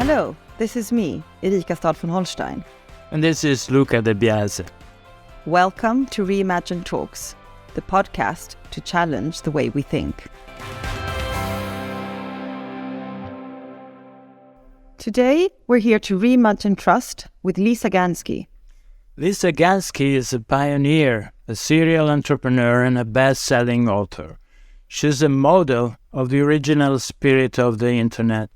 Hello, this is me, Erika from Holstein. And this is Luca the Biase. Welcome to Re-Imagine Talks, the podcast to challenge the way we think. Today, we're here to reimagine trust with Lisa Gansky. Lisa Gansky is a pioneer, a serial entrepreneur, and a best-selling author. She's a model of the original spirit of the internet.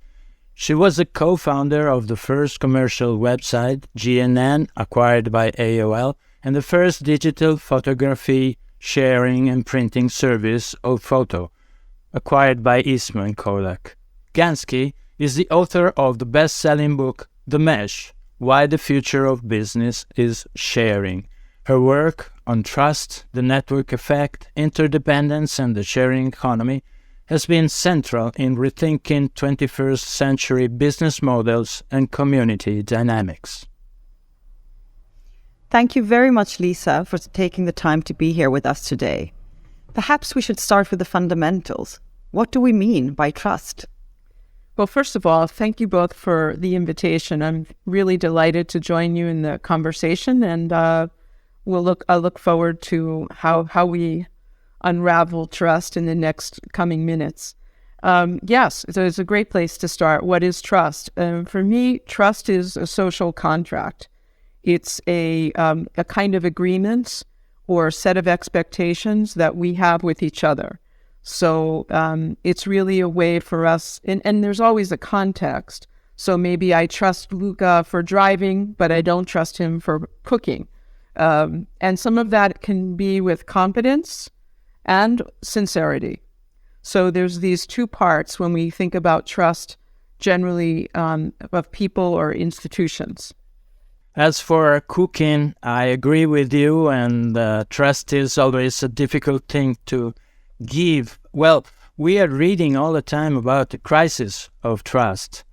She was a co-founder of the first commercial website, GNN, acquired by AOL, and the first digital photography sharing and printing service, Photo, acquired by Eastman Kodak. Gansky is the author of the best-selling book, The Mesh, Why the Future of Business is Sharing. Her work on trust, the network effect, interdependence, and the sharing economy has been central in rethinking 21st century business models and community dynamics. Thank you very much, Lisa, for taking the time to be here with us today. Perhaps we should start with the fundamentals. What do we mean by trust? Well, first of all, thank you both for the invitation. I'm really delighted to join you in the conversation, and I look forward to how we unravel trust in the next coming minutes. Yes, so it's a great place to start. What is trust? For me, trust is a social contract. It's a kind of agreement or set of expectations that we have with each other. So it's really a way for us, and there's always a context. So maybe I trust Luca for driving, but I don't trust him for cooking. And some of that can be with competence and sincerity. So there's these two parts when we think about trust generally of people or institutions. As for cooking, I agree with you, and trust is always a difficult thing to give. Well, we are reading all the time about the crisis of trust.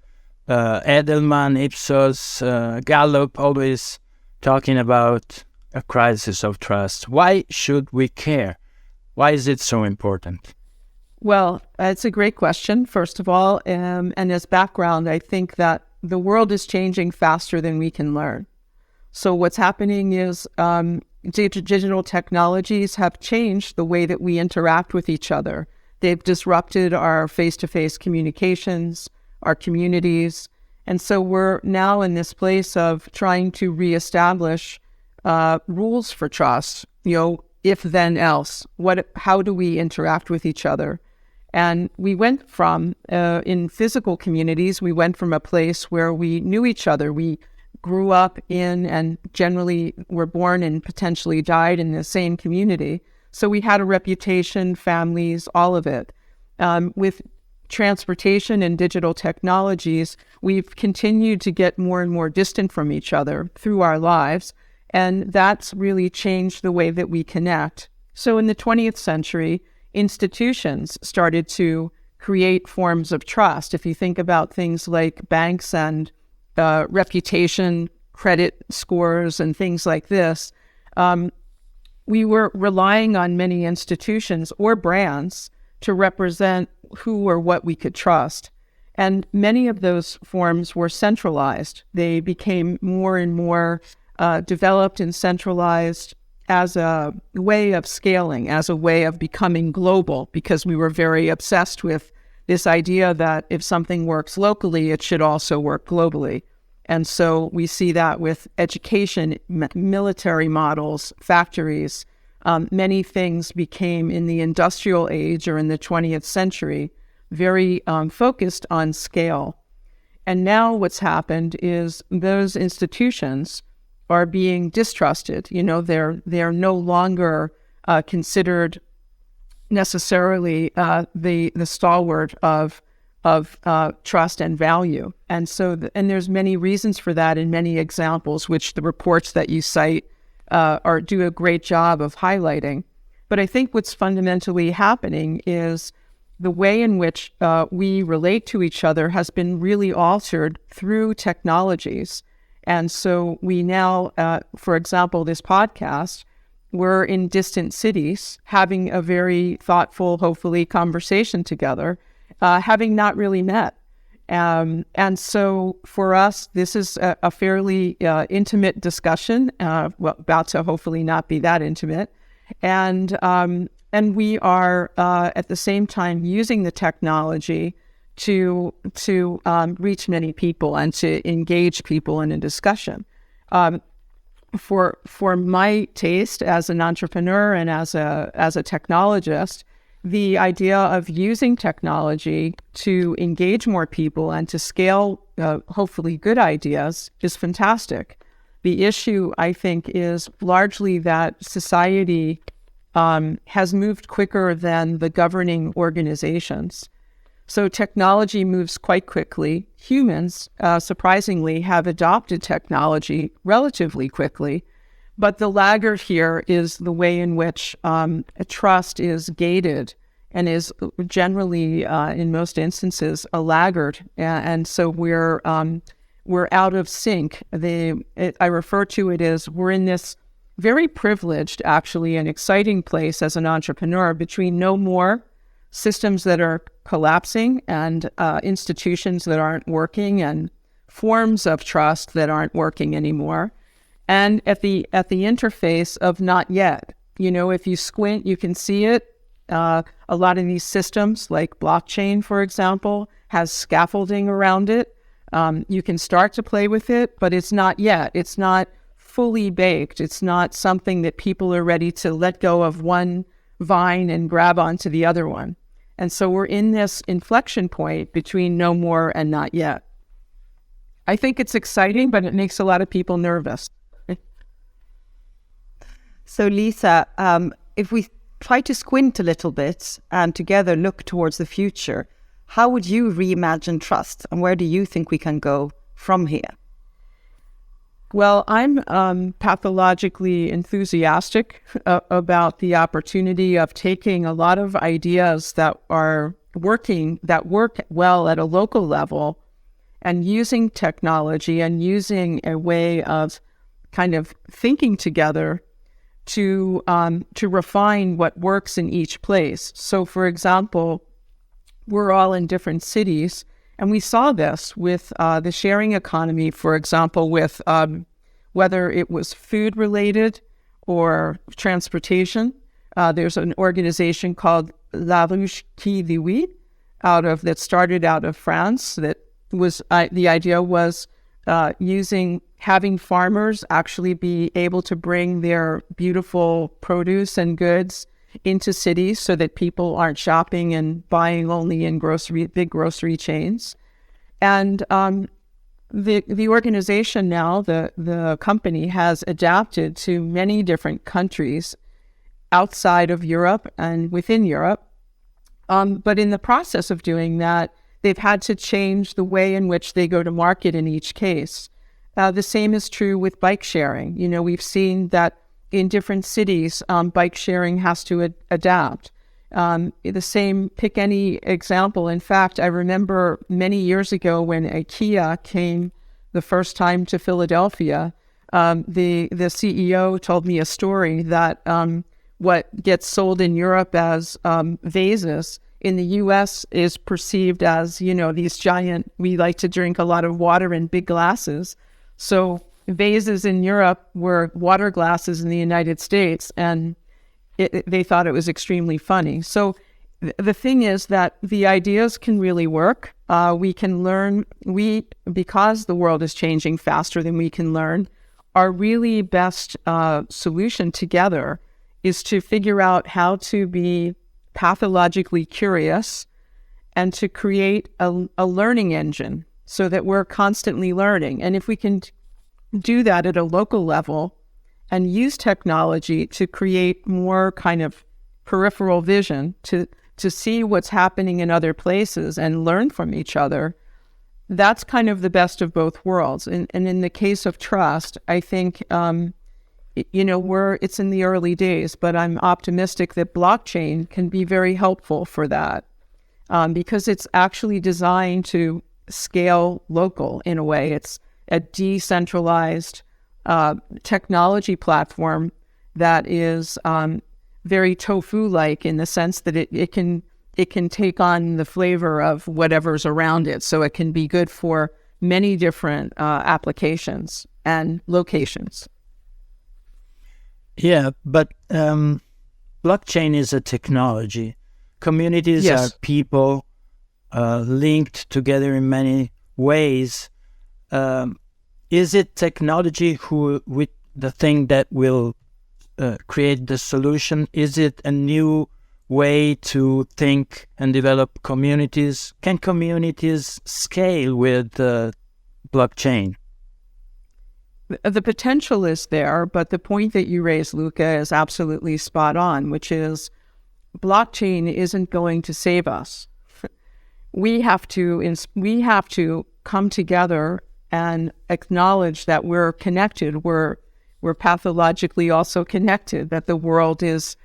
Edelman, Ipsos, Gallup, always talking about a crisis of trust. Why should we care? Why is it so important? Well, it's a great question, first of all. And as background, I think that the world is changing faster than we can learn. So what's happening is digital technologies have changed the way that we interact with each other. They've disrupted our face-to-face communications, our communities. And so we're now in this place of trying to reestablish rules for trust, if then else. How do we interact with each other? And we went from, in physical communities, we went from a place where we knew each other. We grew up in and generally were born and potentially died in the same community. So we had a reputation, families, all of it. With transportation and digital technologies, we've continued to get more and more distant from each other through our lives. And that's really changed the way that we connect. So in the 20th century, institutions started to create forms of trust. If you think about things like banks and reputation, credit scores, and things like this, we were relying on many institutions or brands to represent who or what we could trust. And many of those forms were centralized. They became more and more developed and centralized as a way of scaling, as a way of becoming global, because we were very obsessed with this idea that if something works locally, it should also work globally. And so we see that with education, military models, factories. Many things became in the industrial age or in the 20th century very focused on scale. And now what's happened is those institutions are being distrusted. They're no longer considered necessarily the stalwart of trust and value. And so, and there's many reasons for that and many examples, which the reports that you cite do a great job of highlighting. But I think what's fundamentally happening is the way in which we relate to each other has been really altered through technologies. And so we now, for example, this podcast, we're in distant cities having a very thoughtful, hopefully, conversation together, having not really met. And so for us, this is a fairly intimate discussion, about to hopefully not be that intimate. And we are at the same time using the technology to reach many people and to engage people in a discussion. For my taste as an entrepreneur and as a technologist, the idea of using technology to engage more people and to scale hopefully good ideas is fantastic. The issue, I think, is largely that society has moved quicker than the governing organizations. So technology moves quite quickly. Humans, surprisingly, have adopted technology relatively quickly. But the laggard here is the way in which trust is gated and is generally, in most instances, a laggard. And so we're out of sync. I refer to it as we're in this very privileged, actually, and exciting place as an entrepreneur between no more systems that are collapsing and institutions that aren't working and forms of trust that aren't working anymore. And at the interface of not yet. If you squint, you can see it. A lot of these systems, like blockchain, for example, has scaffolding around it. You can start to play with it, but it's not yet. It's not fully baked. It's not something that people are ready to let go of one vine and grab onto the other one. And so we're in this inflection point between no more and not yet. I think it's exciting, but it makes a lot of people nervous. So Lisa, if we try to squint a little bit and together look towards the future, how would you reimagine trust, and where do you think we can go from here? Well, I'm pathologically enthusiastic about the opportunity of taking a lot of ideas that work well at a local level and using technology and using a way of kind of thinking together to refine what works in each place. So, for example, we're all in different cities, and we saw this with the sharing economy, for example, with whether it was food related or transportation. There's an organization called La Ruche qui Louis that started out of France. That was the idea was having farmers actually be able to bring their beautiful produce and goods into cities so that people aren't shopping and buying only in big grocery chains. And the organization now, the company, has adapted to many different countries outside of Europe and within Europe. But in the process of doing that, they've had to change the way in which they go to market in each case. The same is true with bike sharing. We've seen that in different cities, bike sharing has to adapt. The same, pick any example. In fact, I remember many years ago when IKEA came the first time to Philadelphia, the CEO told me a story that what gets sold in Europe as vases in the U.S. is perceived as, these giant, we like to drink a lot of water in big glasses. So vases in Europe were water glasses in the United States, and they thought it was extremely funny. So the thing is that the ideas can really work. We can learn, because the world is changing faster than we can learn, our really best solution together is to figure out how to be pathologically curious and to create a learning engine so that we're constantly learning. And if we can do that at a local level and use technology to create more kind of peripheral vision to see what's happening in other places and learn from each other, that's kind of the best of both worlds. And in the case of trust, I think, it's in the early days, but I'm optimistic that blockchain can be very helpful for that because it's actually designed to scale local in a way. It's a decentralized technology platform that is very tofu-like in the sense that it can it can take on the flavor of whatever's around it. So it can be good for many different applications and locations. Yeah, but blockchain is a technology. Communities are people linked together in many ways. Is it technology with the thing that will create the solution? Is it a new way to think and develop communities? Can communities scale with blockchain? The potential is there, but the point that you raised, Luca, is absolutely spot on, which is blockchain isn't going to save us. We have to come together and acknowledge that we're connected. We're pathologically also connected. That the world is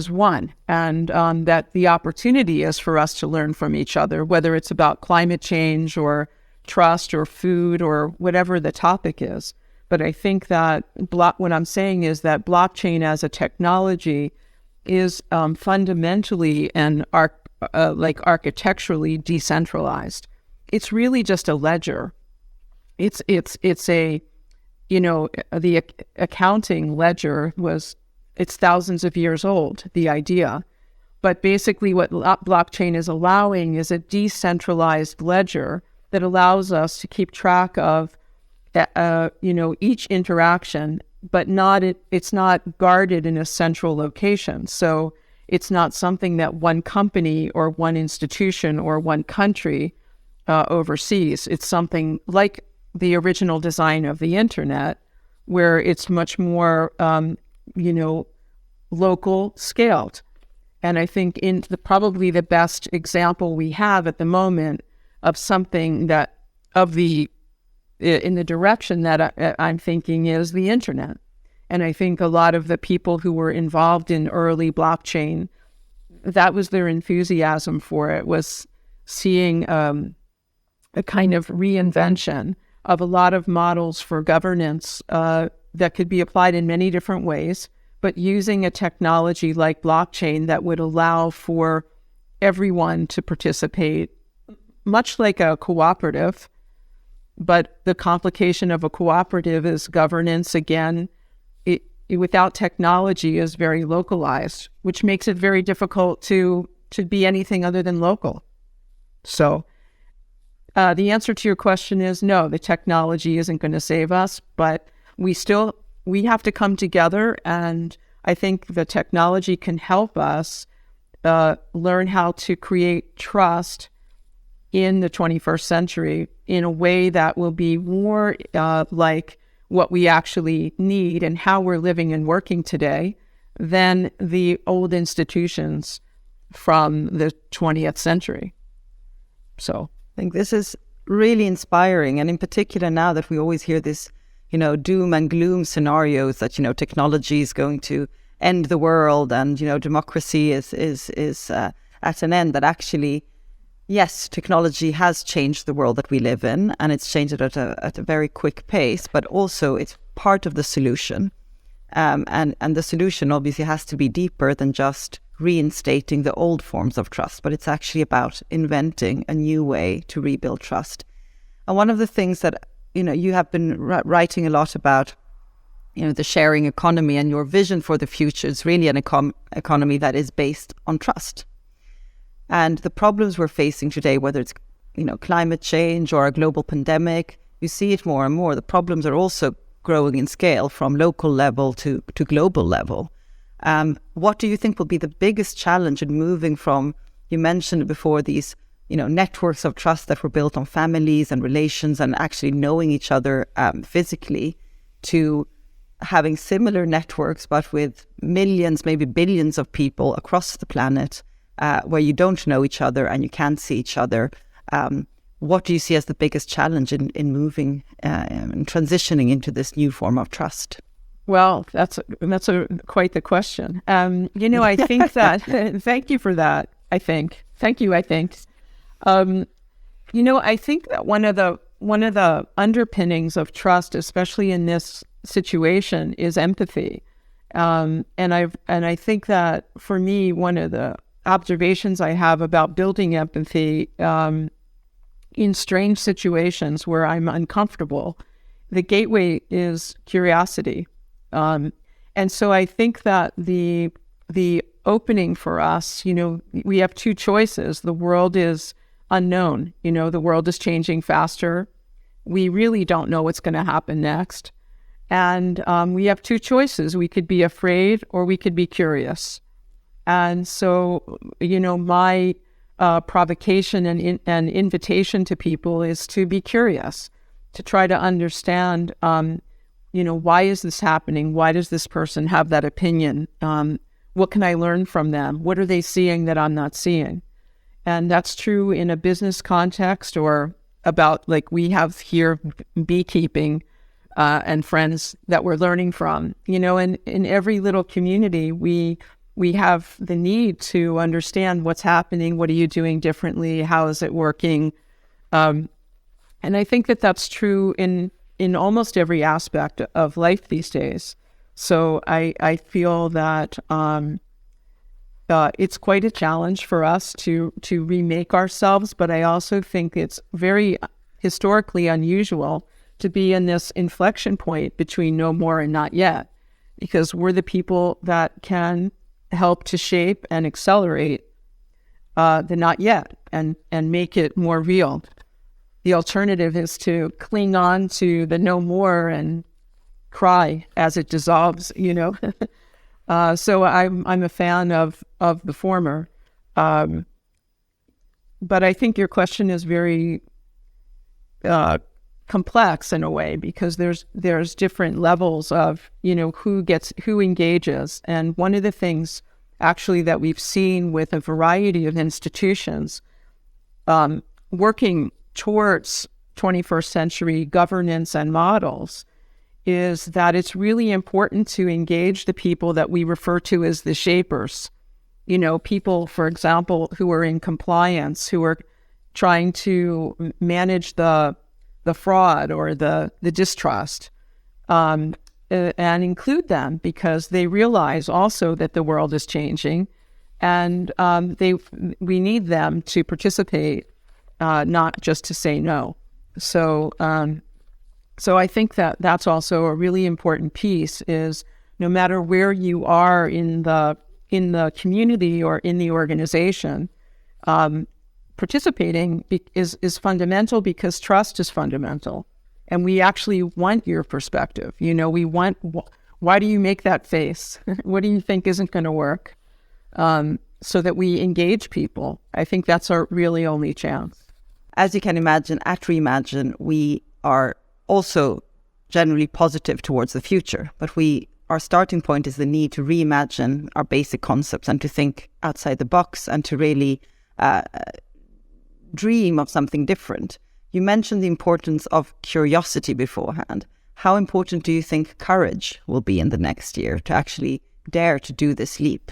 one, and that the opportunity is for us to learn from each other, whether it's about climate change or trust or food or whatever the topic is. But I think that what I'm saying is that blockchain as a technology is fundamentally and architecturally decentralized. It's really just a ledger. It's a, the accounting ledger it's thousands of years old, the idea. But basically what blockchain is allowing is a decentralized ledger that allows us to keep track of each interaction, but it's not guarded in a central location. So it's not something that one company or one institution or one country oversees. It's something like the original design of the internet, where it's much more, local scaled. And I think probably the best example we have at the moment of something that in the direction that I'm thinking is the internet. And I think a lot of the people who were involved in early blockchain, that was their enthusiasm for it, was seeing a kind of reinvention of a lot of models for governance that could be applied in many different ways, but using a technology like blockchain that would allow for everyone to participate, much like a cooperative. But the complication of a cooperative is governance, again, without technology, is very localized, which makes it very difficult to be anything other than local. So the answer to your question is no, the technology isn't going to save us, but we have to come together, and I think the technology can help us learn how to create trust in the 21st century in a way that will be more like what we actually need and how we're living and working today than the old institutions from the 20th century. So I think this is really inspiring. And in particular, now that we always hear this, doom and gloom scenarios that, technology is going to end the world and, democracy is at an end, that actually, yes, technology has changed the world that we live in, and it's changed it at a very quick pace, but also it's part of the solution. And the solution obviously has to be deeper than just reinstating the old forms of trust, but it's actually about inventing a new way to rebuild trust. And one of the things that, you have been writing a lot about, the sharing economy, and your vision for the future is really an economy that is based on trust. And the problems we're facing today, whether it's, climate change or a global pandemic, you see it more and more. The problems are also growing in scale from local level to global level. What do you think will be the biggest challenge in moving from, you mentioned before, these, networks of trust that were built on families and relations and actually knowing each other physically, to having similar networks but with millions, maybe billions of people across the planet, where you don't know each other and you can't see each other. What do you see as the biggest challenge in moving and transitioning into this new form of trust? Well, that's quite the question. I think that, thank you for that, I think. Thank you, I think. I think that one of the underpinnings of trust, especially in this situation, is empathy. And I think that for me, one of the observations I have about building empathy in strange situations where I'm uncomfortable, the gateway is curiosity. And so I think that the opening for us, we have two choices. The world is unknown. The world is changing faster. We really don't know what's going to happen next. And we have two choices. We could be afraid or we could be curious. And so, my provocation and invitation to people is to be curious, to try to understand, why is this happening? Why does this person have that opinion? What can I learn from them? What are they seeing that I'm not seeing? And that's true in a business context or about, like we have here, beekeeping and friends that we're learning from. In every little community, we have the need to understand what's happening. What are you doing differently? How is it working? And I think that that's true in almost every aspect of life these days. So I feel that it's quite a challenge for us to remake ourselves, but I also think it's very historically unusual to be in this inflection point between no more and not yet, because we're the people that can help to shape and accelerate the not yet and make it more real. The alternative is to cling on to the no more and cry as it dissolves, So I'm a fan of the former. But I think your question is very complex in a way, because there's different levels of, who engages. And one of the things actually that we've seen with a variety of institutions working towards 21st century governance and models is that it's really important to engage the people that we refer to as the shapers. People, for example, who are in compliance, who are trying to manage the fraud or the distrust, and include them, because they realize also that the world is changing, and we need them to participate, not just to say no. So I think that that's also a really important piece, is no matter where you are in the community or in the organization, participating is fundamental, because trust is fundamental. And we actually want your perspective. We want, why do you make that face? What do you think isn't going to work? So that we engage people. I think that's our really only chance. As you can imagine, at Reimagine, we are also generally positive towards the future, but our starting point is the need to reimagine our basic concepts and to think outside the box and to really dream of something different. You mentioned the importance of curiosity beforehand. How important do you think courage will be in the next year to actually dare to do this leap?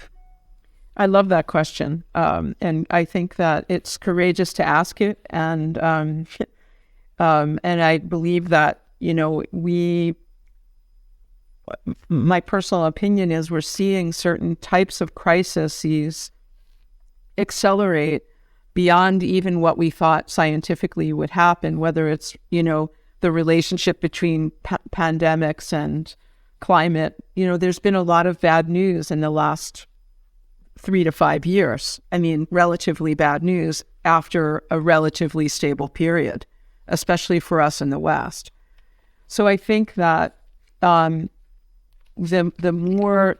I love that question. And I think that it's courageous to ask it. And I believe that, my personal opinion is we're seeing certain types of crises accelerate beyond even what we thought scientifically would happen, whether it's, the relationship between pandemics and climate. There's been a lot of bad news in the last 3 to 5 years. I mean, relatively bad news after a relatively stable period, especially for us in the West. So I think that the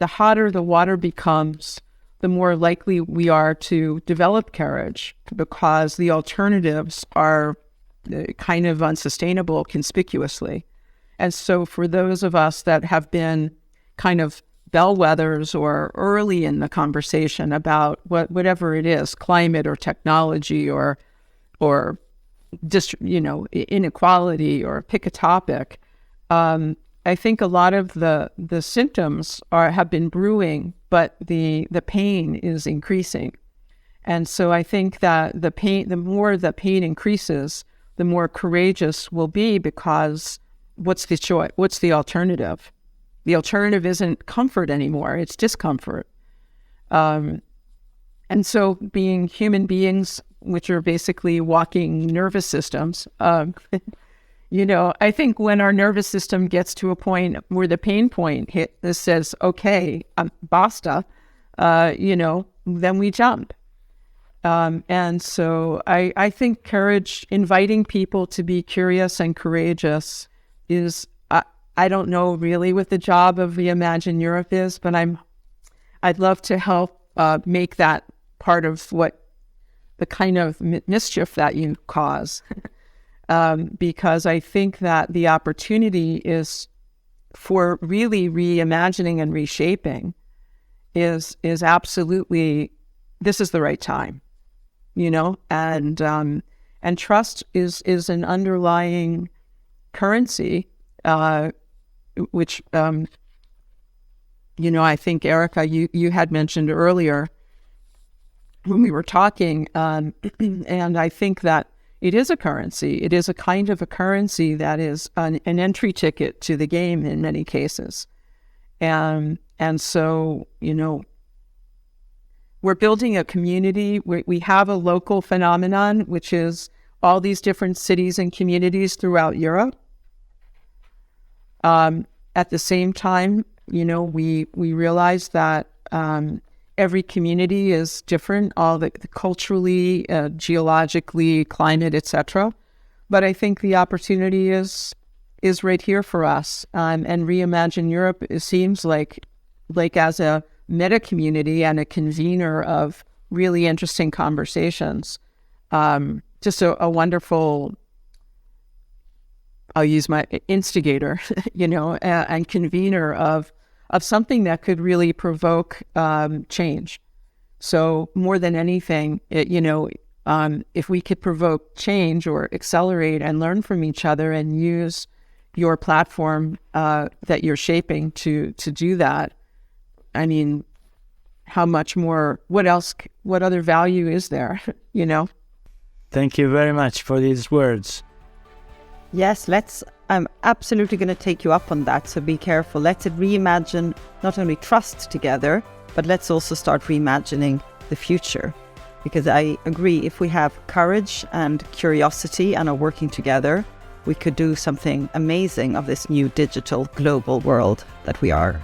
hotter the water becomes, the more likely we are to develop courage, because the alternatives are kind of unsustainable conspicuously. And so for those of us that have been kind of bellwethers or early in the conversation about whatever it is, climate or technology or inequality, or pick a topic, I think a lot of the symptoms have been brewing, but the pain is increasing. And so I think that the more the pain increases, the more courageous we'll be, because what's the choice? What's the alternative? The alternative isn't comfort anymore, it's discomfort. And And so being human beings, which are basically walking nervous systems, I think when our nervous system gets to a point where the pain point says, okay, basta, then we jump. And so I think courage, inviting people to be curious and courageous is, I don't know really what the job of Re-Imagine Europe is, but I'd love to help make that part of what the kind of mischief that you cause. Because I think that the opportunity is for really reimagining and reshaping is absolutely, this is the right time, and trust is an underlying currency, which, I think, Erika, you had mentioned earlier when we were talking, and I think that it is a currency. It is a kind of a currency that is an entry ticket to the game in many cases. And so, we're building a community. We have a local phenomenon, which is all these different cities and communities throughout Europe. At the same time, we realize that every community is different, all the culturally, geologically, climate, etc. But I think the opportunity is right here for us. And Re-Imagine Europe, it seems like as a meta community and a convener of really interesting conversations, just a wonderful, I'll use my instigator, and convener of something that could really provoke change. So more than anything, if we could provoke change or accelerate and learn from each other and use your platform that you're shaping to do that, I mean, how much more, what other value is there, Thank you very much for these words. Yes, I'm absolutely going to take you up on that, so be careful. Let's reimagine not only trust together, but let's also start reimagining the future. Because I agree, if we have courage and curiosity and are working together, we could do something amazing of this new digital global world that we are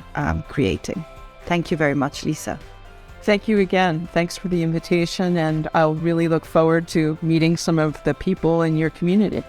creating. Thank you very much, Lisa. Thank you again. Thanks for the invitation, and I'll really look forward to meeting some of the people in your community.